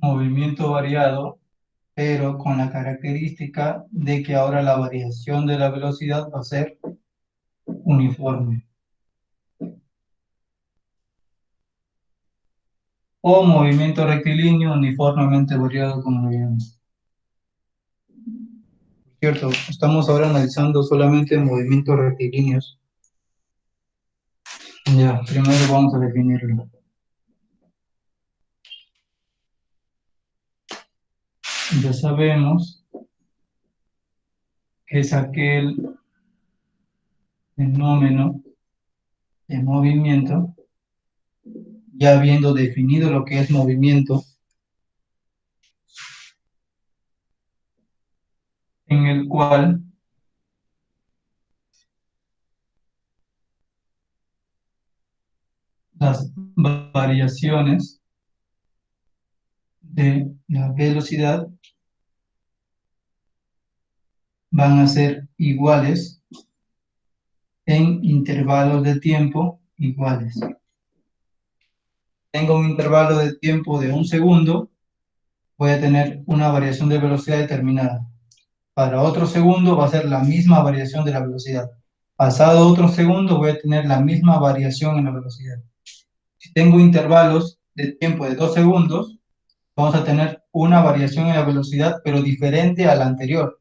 movimiento variado, pero con la característica de que ahora la variación de la velocidad va a ser uniforme. O movimiento rectilíneo uniformemente variado, como lo llamamos. Cierto, estamos ahora analizando solamente movimientos rectilíneos. Ya, primero vamos a definirlo. Ya sabemos que es aquel fenómeno de movimiento, ya habiendo definido lo que es movimiento, en el cual las variaciones de la velocidad van a ser iguales en intervalos de tiempo iguales. Tengo un intervalo de tiempo de 1 segundo, voy a tener una variación de velocidad determinada. Para otro segundo va a ser la misma variación de la velocidad. Pasado otro segundo voy a tener la misma variación en la velocidad. Si tengo intervalos de tiempo de 2 segundos, vamos a tener una variación en la velocidad, pero diferente a la anterior.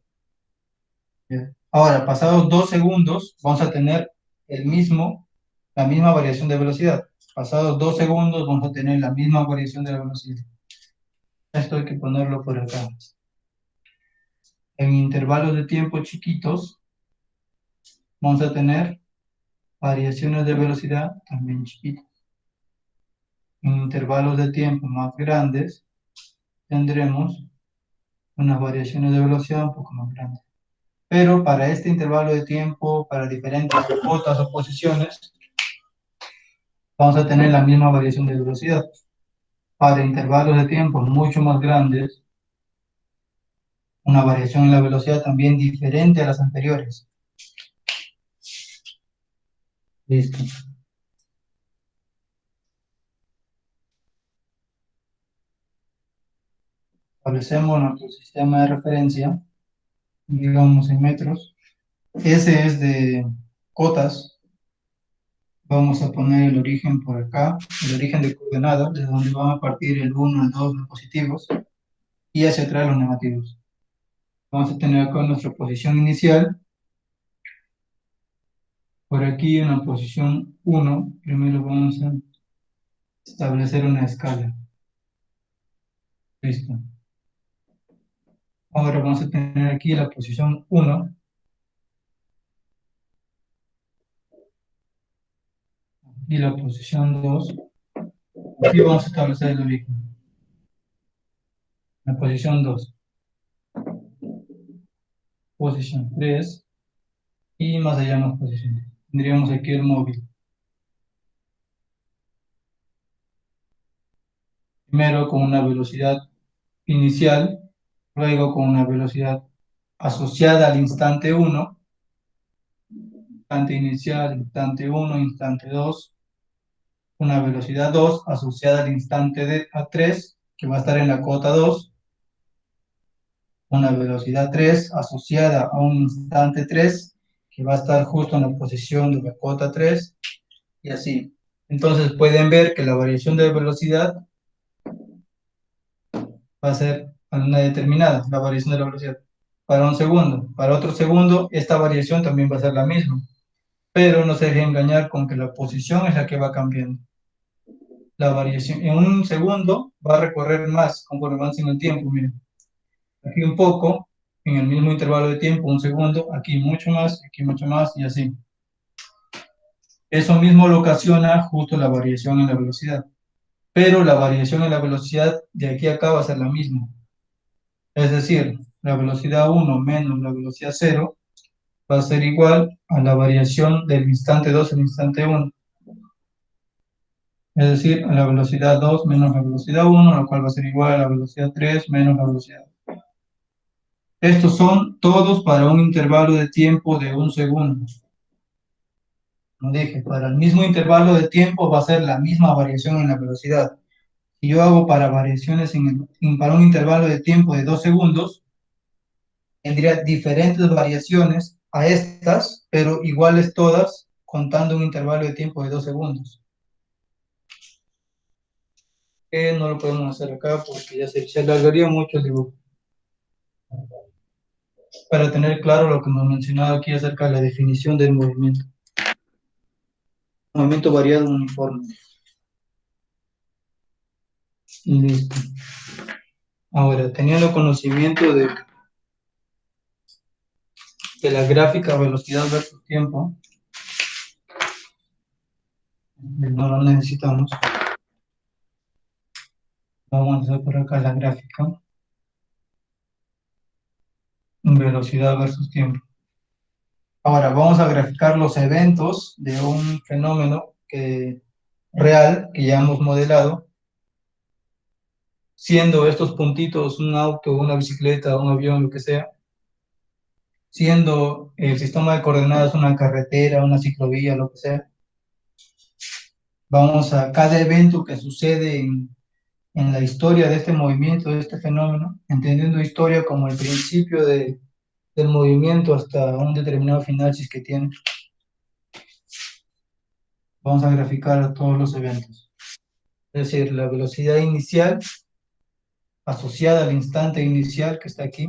Ahora, pasados 2 segundos, vamos a tener la misma variación de velocidad. Pasados 2 segundos, vamos a tener la misma variación de la velocidad. Esto hay que ponerlo por acá. En intervalos de tiempo chiquitos, vamos a tener variaciones de velocidad también chiquitas. En intervalos de tiempo más grandes, tendremos unas variaciones de velocidad un poco más grandes. Pero para este intervalo de tiempo, para diferentes cotas o posiciones, vamos a tener la misma variación de velocidad. Para intervalos de tiempo mucho más grandes, una variación en la velocidad también diferente a las anteriores. Listo. Establecemos nuestro sistema de referencia, digamos en metros. Ese es de cotas. Vamos a poner el origen por acá, el origen de coordenadas, desde donde van a partir el 1, el 2, los positivos, y hacia atrás los negativos. Vamos a tener acá nuestra posición inicial. Por aquí en la posición 1, primero vamos a establecer una escala. Listo. Ahora vamos a tener aquí la posición 1 y la posición 2. Aquí vamos a establecer el origen. La posición 2, posición 3 y más allá más posiciones. Tendríamos aquí el móvil. Primero con una velocidad inicial, luego con una velocidad asociada al instante 1, instante inicial, instante 1, instante 2, una velocidad 2 asociada al instante a 3, que va a estar en la cota 2, una velocidad 3 asociada a un instante 3, que va a estar justo en la posición de la cota 3, y así. Entonces pueden ver que la variación de velocidad va a ser una determinada, la variación de la velocidad. Para un segundo, para otro segundo, esta variación también va a ser la misma, pero no se deje engañar con que la posición es la que va cambiando. La variación en un segundo va a recorrer más conforme avance en el tiempo, miren. Aquí un poco, en el mismo intervalo de tiempo, un segundo, aquí mucho más, y así. Eso mismo lo ocasiona justo la variación en la velocidad. Pero la variación en la velocidad de aquí a acá va a ser la misma. Es decir, la velocidad 1 menos la velocidad 0 va a ser igual a la variación del instante 2 al instante 1. Es decir, a la velocidad 2 menos la velocidad 1, lo cual va a ser igual a la velocidad 3 menos la velocidad 2. Estos son todos para un intervalo de tiempo de 1 segundo. Como dije, para el mismo intervalo de tiempo va a ser la misma variación en la velocidad. Si yo hago para variaciones para un intervalo de tiempo de 2 segundos, tendría diferentes variaciones a estas, pero iguales todas, contando un intervalo de tiempo de 2 segundos. Que no lo podemos hacer acá porque ya se alargaría mucho el dibujo. Para tener claro lo que hemos mencionado aquí acerca de la definición del movimiento. Movimiento variado uniforme. Listo. Ahora, teniendo conocimiento de la gráfica velocidad versus tiempo, no lo necesitamos. Vamos a hacer por acá la gráfica, velocidad versus tiempo. Ahora, vamos a graficar los eventos de un fenómeno real que ya hemos modelado, siendo estos puntitos un auto, una bicicleta, un avión, lo que sea, siendo el sistema de coordenadas una carretera, una ciclovía, lo que sea. Vamos a cada evento que sucede en la historia de este movimiento, de este fenómeno, entendiendo historia como el principio del movimiento hasta un determinado final, si es que tiene. Vamos a graficar todos los eventos. Es decir, la velocidad inicial asociada al instante inicial que está aquí.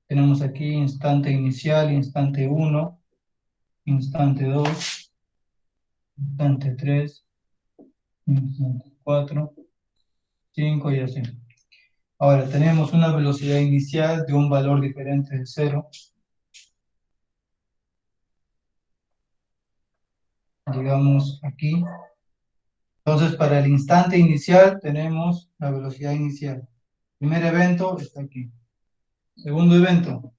Tenemos aquí instante inicial, instante 1, instante 2, instante 3, instante 4, 5 y así. Ahora tenemos una velocidad inicial de un valor diferente de 0. Digamos aquí. Entonces, para el instante inicial tenemos la velocidad inicial. Primer evento está aquí. Segundo evento,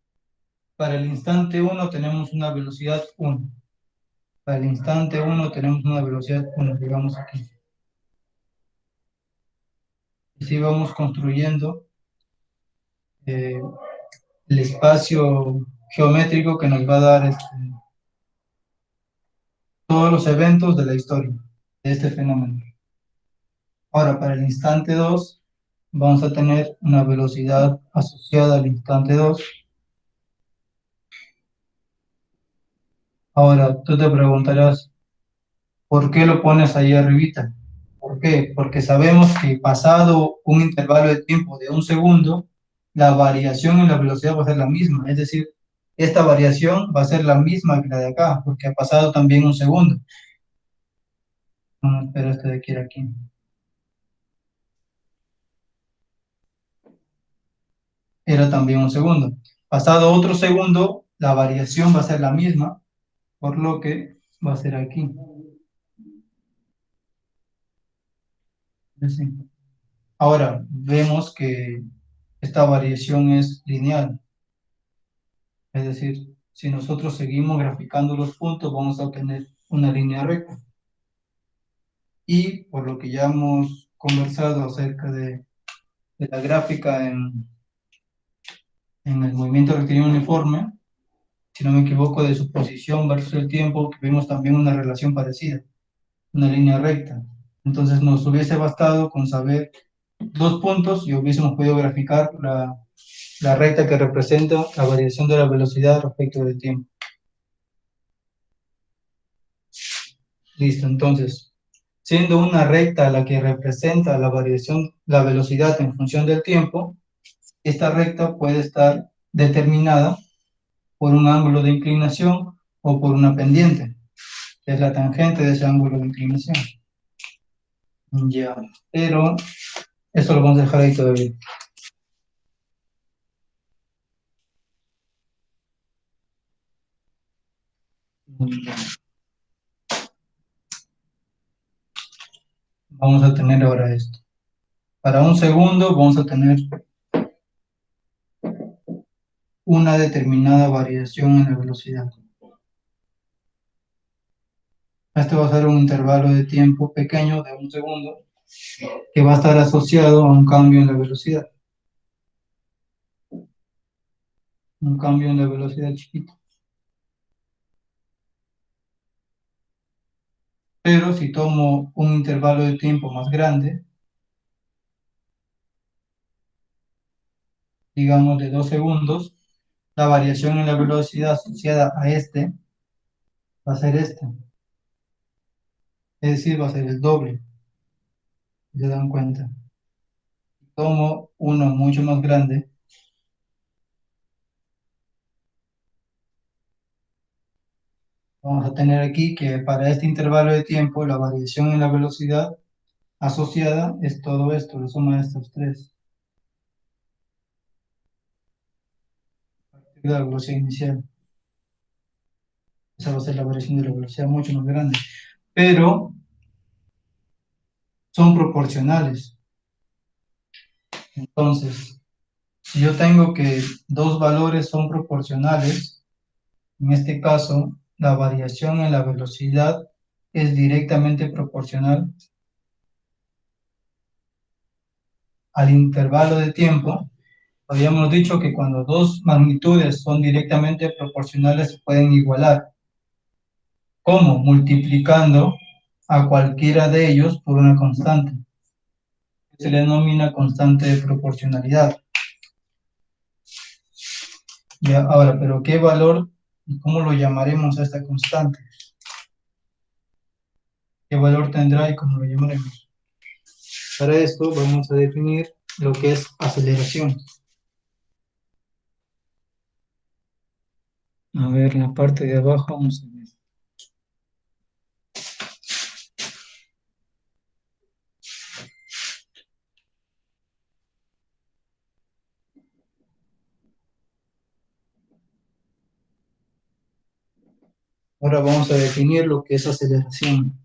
para el instante 1 tenemos una velocidad 1. Para el instante 1 tenemos una velocidad 1, digamos aquí. Así vamos construyendo eh, el espacio geométrico que nos va a dar todos los eventos de la historia de este fenómeno. Ahora, para el instante 2, vamos a tener una velocidad asociada al instante 2. Ahora, tú te preguntarás, ¿por qué lo pones ahí arribita? ¿Por qué? Porque sabemos que pasado un intervalo de tiempo de 1 segundo, la variación en la velocidad va a ser la misma. Es decir, esta variación va a ser la misma que la de acá, porque ha pasado también 1 segundo. No, espera, este de aquí era aquí. Era también 1 segundo. Pasado otro segundo, la variación va a ser la misma, por lo que va a ser aquí. Así. Ahora, vemos que esta variación es lineal. Es decir, si nosotros seguimos graficando los puntos, vamos a obtener una línea recta. Y por lo que ya hemos conversado acerca de la gráfica en el movimiento rectilíneo uniforme, si no me equivoco, de su posición versus el tiempo, vimos también una relación parecida, una línea recta. Entonces nos hubiese bastado con saber 2 puntos y hubiésemos podido graficar la recta que representa la variación de la velocidad respecto del tiempo. Listo, entonces, siendo una recta la que representa la variación, la velocidad en función del tiempo, esta recta puede estar determinada por un ángulo de inclinación o por una pendiente, que es la tangente de ese ángulo de inclinación. Ya, pero eso lo vamos a dejar ahí todavía. Vamos a tener ahora esto. Para 1 segundo vamos a tener una determinada variación en la velocidad. Este va a ser un intervalo de tiempo pequeño de 1 segundo que va a estar asociado a un cambio en la velocidad. Un cambio en la velocidad chiquito. Pero si tomo un intervalo de tiempo más grande, digamos, de 2 segundos, la variación en la velocidad asociada a este va a ser esta, es decir, va a ser el doble, si se dan cuenta. Tomo uno mucho más grande, vamos a tener aquí que para este intervalo de tiempo la variación en la velocidad asociada es todo esto, la suma de estos tres, de la velocidad inicial. Esa va a ser la variación de la velocidad mucho más grande, pero son proporcionales. Entonces, si yo tengo que dos valores son proporcionales, en este caso, la variación en la velocidad es directamente proporcional al intervalo de tiempo. Habíamos dicho que cuando dos magnitudes son directamente proporcionales se pueden igualar. ¿Cómo? Multiplicando a cualquiera de ellos por una constante. Se le denomina constante de proporcionalidad. Ya, ahora, pero ¿qué valor y cómo lo llamaremos a esta constante? ¿Qué valor tendrá y cómo lo llamaremos? Para esto vamos a definir lo que es aceleración. A ver, la parte de abajo vamos a ver. Ahora vamos a definir lo que es aceleración.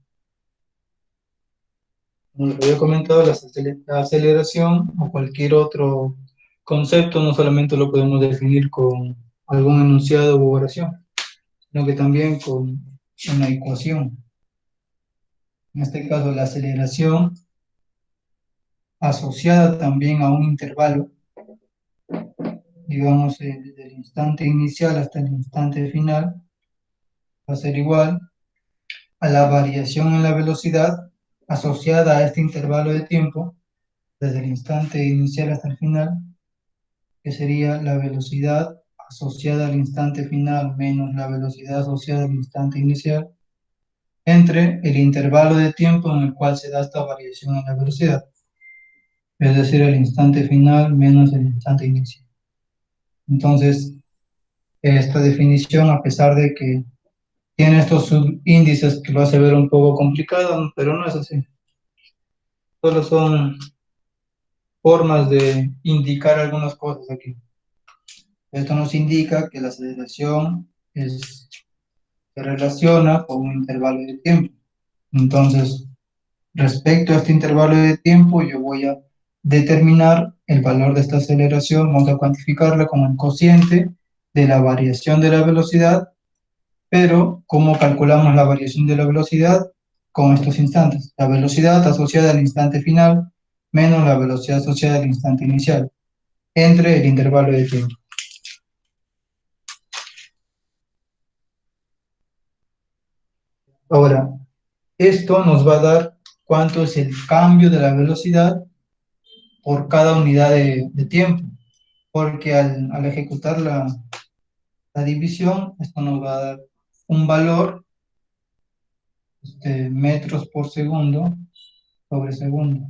Como les había comentado, la aceleración o cualquier otro concepto no solamente lo podemos definir con algún enunciado u oración, sino que también con una ecuación. En este caso, la aceleración asociada también a un intervalo, digamos, desde el instante inicial hasta el instante final, va a ser igual a la variación en la velocidad asociada a este intervalo de tiempo, desde el instante inicial hasta el final, que sería la velocidad asociada al instante final menos la velocidad asociada al instante inicial, entre el intervalo de tiempo en el cual se da esta variación en la velocidad, es decir, el instante final menos el instante inicial. Entonces, esta definición, a pesar de que tiene estos subíndices que lo hace ver un poco complicado, pero no es así. Solo son formas de indicar algunas cosas aquí. Esto nos indica que la aceleración se relaciona con un intervalo de tiempo. Entonces, respecto a este intervalo de tiempo, yo voy a determinar el valor de esta aceleración, vamos a cuantificarla como el cociente de la variación de la velocidad, pero ¿cómo calculamos la variación de la velocidad? Con estos instantes. La velocidad asociada al instante final menos la velocidad asociada al instante inicial, entre el intervalo de tiempo. Ahora, esto nos va a dar cuánto es el cambio de la velocidad por cada unidad de tiempo, porque al ejecutar la división, esto nos va a dar un valor, metros por segundo sobre segundo,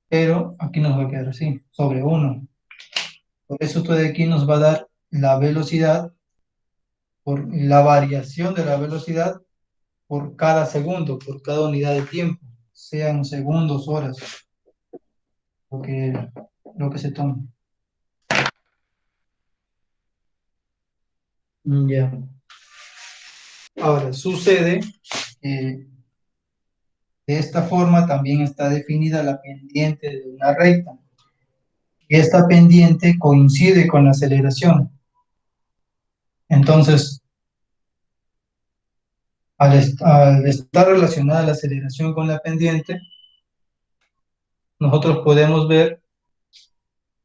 pero aquí nos va a quedar así, sobre 1. Por eso esto de aquí nos va a dar la velocidad, por la variación de la velocidad por cada segundo, por cada unidad de tiempo, sean segundos, horas, lo que, lo que se tome. Ya. Ahora, sucede que de esta forma también está definida la pendiente de una recta. Y esta pendiente coincide con la aceleración. Entonces, al estar relacionada la aceleración con la pendiente, nosotros podemos ver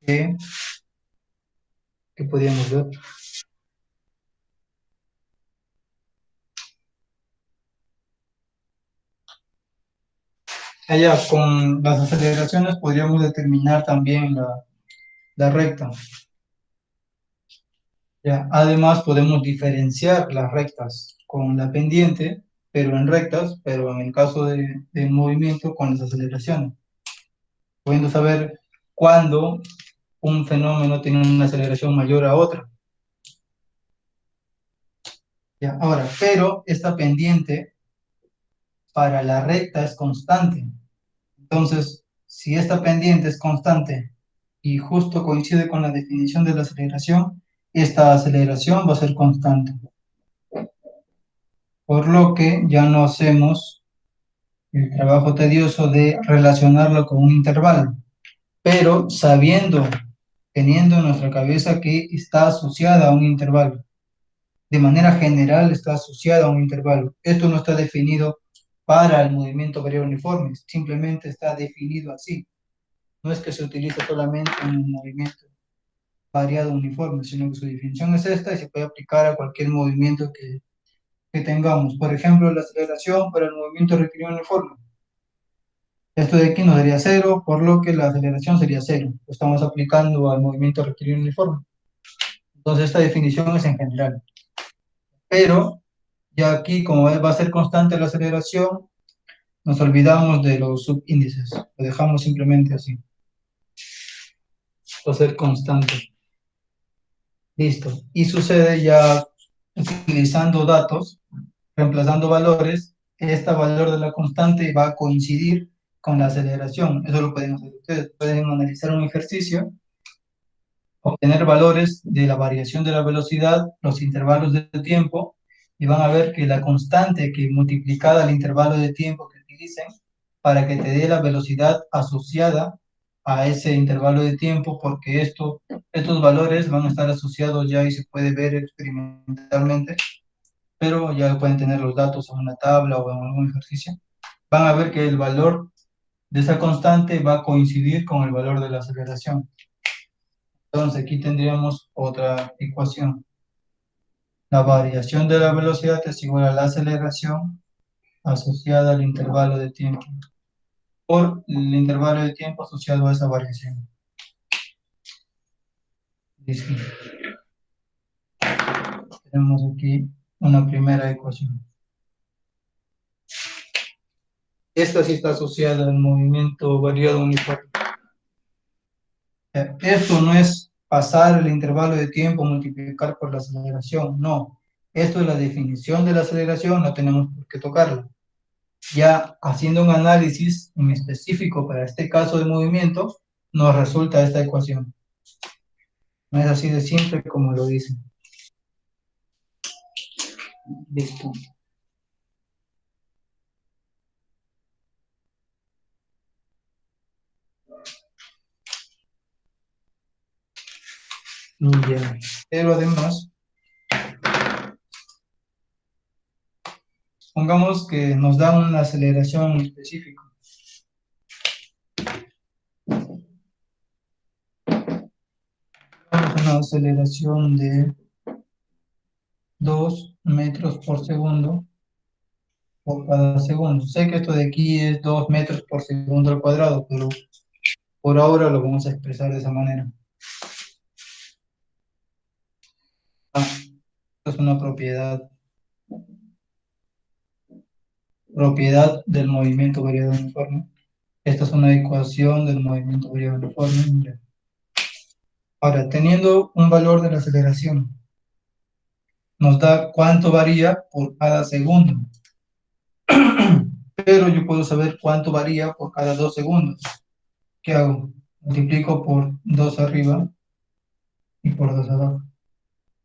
que, que podíamos ver. Allá, con las aceleraciones podríamos determinar también la recta. Ya, además, podemos diferenciar las rectas con la pendiente, pero en rectas, pero en el caso de movimiento con las aceleraciones, pudiendo saber cuándo un fenómeno tiene una aceleración mayor a otra. Ya, ahora, pero esta pendiente para la recta es constante. Entonces, si esta pendiente es constante y justo coincide con la definición de la aceleración, esta aceleración va a ser constante. Por lo que ya no hacemos el trabajo tedioso de relacionarlo con un intervalo, pero sabiendo, teniendo en nuestra cabeza que está asociada a un intervalo. De manera general está asociada a un intervalo. Esto no está definido para el movimiento variable uniforme, simplemente está definido así. No es que se utilice solamente en un movimiento variado uniforme, sino que su definición es esta y se puede aplicar a cualquier movimiento que tengamos. Por ejemplo, la aceleración para el movimiento rectilíneo uniforme. Esto de aquí nos daría cero, por lo que la aceleración sería cero. Lo estamos aplicando al movimiento rectilíneo uniforme. Entonces, esta definición es en general. Pero, ya aquí, como va a ser constante la aceleración, nos olvidamos de los subíndices. Lo dejamos simplemente así. Va a ser constante. Listo. Y sucede ya utilizando datos, reemplazando valores, este valor de la constante va a coincidir con la aceleración. Eso lo pueden hacer ustedes. Pueden analizar un ejercicio, obtener valores de la variación de la velocidad, los intervalos de tiempo, y van a ver que la constante que multiplicada al intervalo de tiempo que utilicen para que te dé la velocidad asociada a ese intervalo de tiempo, porque estos valores van a estar asociados ya y se puede ver experimentalmente, pero ya pueden tener los datos en una tabla o en algún ejercicio. Van a ver que el valor de esa constante va a coincidir con el valor de la aceleración. Entonces aquí tendríamos otra ecuación. La variación de la velocidad es igual a la aceleración asociada al intervalo de tiempo por el intervalo de tiempo asociado a esa variación. Listo. Tenemos aquí una primera ecuación. Esta sí está asociada al movimiento variado uniforme. Esto no es pasar el intervalo de tiempo, multiplicar por la aceleración, no. Esto es la definición de la aceleración, no tenemos por qué tocarla. Ya haciendo un análisis en específico para este caso de movimiento, nos resulta esta ecuación. No es así de simple como lo dice. Listo. Ya. Pero además, pongamos que nos da una aceleración específica. Una aceleración de 2 metros por segundo por cada segundo. Sé que esto de aquí es 2 metros por segundo al cuadrado, pero por ahora lo vamos a expresar de esa manera. Esto es una propiedad del movimiento variado uniforme. Esta es una ecuación del movimiento variado uniforme. Ahora, teniendo un valor de la aceleración, nos da cuánto varía por cada segundo. Pero yo puedo saber cuánto varía por cada 2 segundos. ¿Qué hago? Multiplico por 2 arriba y por 2 abajo.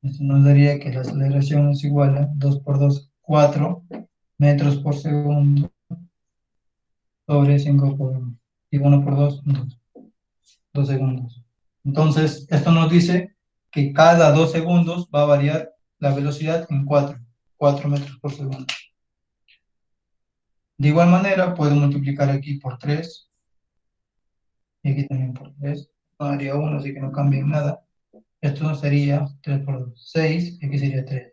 Esto nos daría que la aceleración es igual a 2 por 2, 4 metros por segundo sobre 5 por 1. Y 1 por 2, 2 segundos. Entonces, esto nos dice que cada 2 segundos va a variar la velocidad en 4 metros por segundo. De igual manera, puedo multiplicar aquí por 3 y aquí también por 3. No daría 1, así que no cambia nada. Esto sería 3 por 2, 6, y aquí sería 3.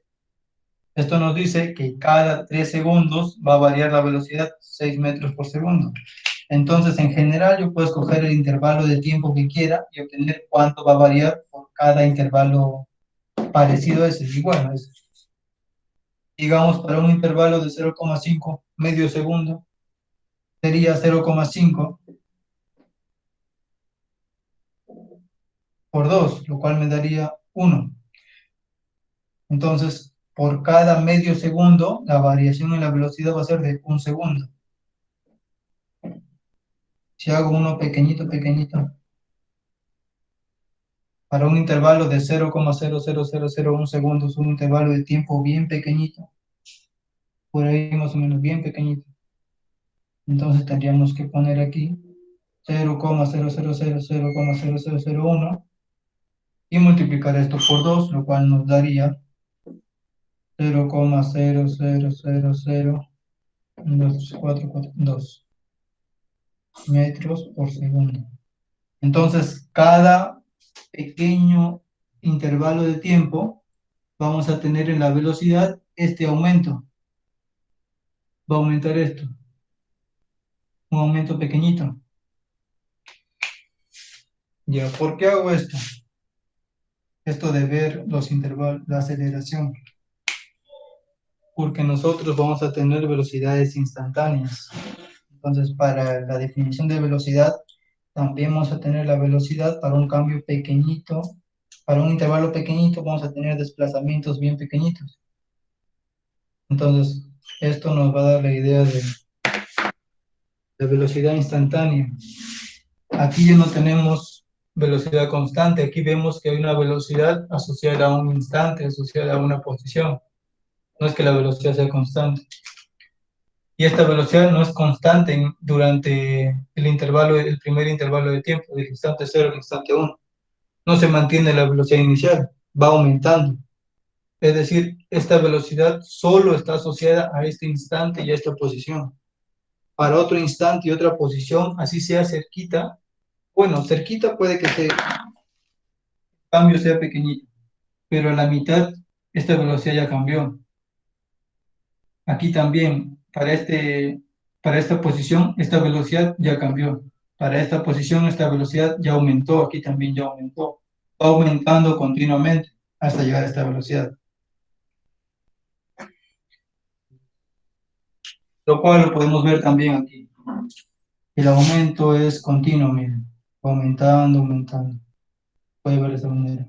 Esto nos dice que cada 3 segundos va a variar la velocidad 6 metros por segundo. Entonces, en general, yo puedo escoger el intervalo de tiempo que quiera y obtener cuánto va a variar por cada intervalo parecido a ese, igual a ese. Digamos, para un intervalo de 0,5 medio segundo, sería 0,5 por 2, lo cual me daría 1. Entonces, por cada medio segundo, la variación en la velocidad va a ser de un segundo. Si hago uno pequeñito, pequeñito, para un intervalo de 0,00001 segundos, un intervalo de tiempo bien pequeñito, por ahí más o menos bien pequeñito. Entonces tendríamos que poner aquí 0,0000001 y multiplicar esto por 2, lo cual nos daría 0,00002 metros por segundo. Entonces, cada pequeño intervalo de tiempo vamos a tener en la velocidad este aumento. Va a aumentar esto, un aumento pequeñito. Ya, ¿por qué hago esto? Esto de ver los intervalos, la aceleración. Porque nosotros vamos a tener velocidades instantáneas. Entonces, para la definición de velocidad, también vamos a tener la velocidad para un cambio pequeñito, para un intervalo pequeñito vamos a tener desplazamientos bien pequeñitos. Entonces, esto nos va a dar la idea de velocidad instantánea. Aquí ya no tenemos velocidad constante, aquí vemos que hay una velocidad asociada a un instante, asociada a una posición. No es que la velocidad sea constante. Y esta velocidad no es constante durante el intervalo, el primer intervalo de tiempo, del instante 0 al instante 1. No se mantiene la velocidad inicial, va aumentando. Es decir, esta velocidad solo está asociada a este instante y a esta posición. Para otro instante y otra posición, así sea cerquita, bueno, cerquita puede que el cambio sea pequeñito, pero a la mitad esta velocidad ya cambió. Aquí también, para esta posición, esta velocidad ya cambió. Para esta posición, esta velocidad ya aumentó, aquí también ya aumentó. Va aumentando continuamente hasta llegar a esta velocidad. Lo cual lo podemos ver también aquí. El aumento es continuo, miren, aumentando, aumentando. Puede ver de esta manera.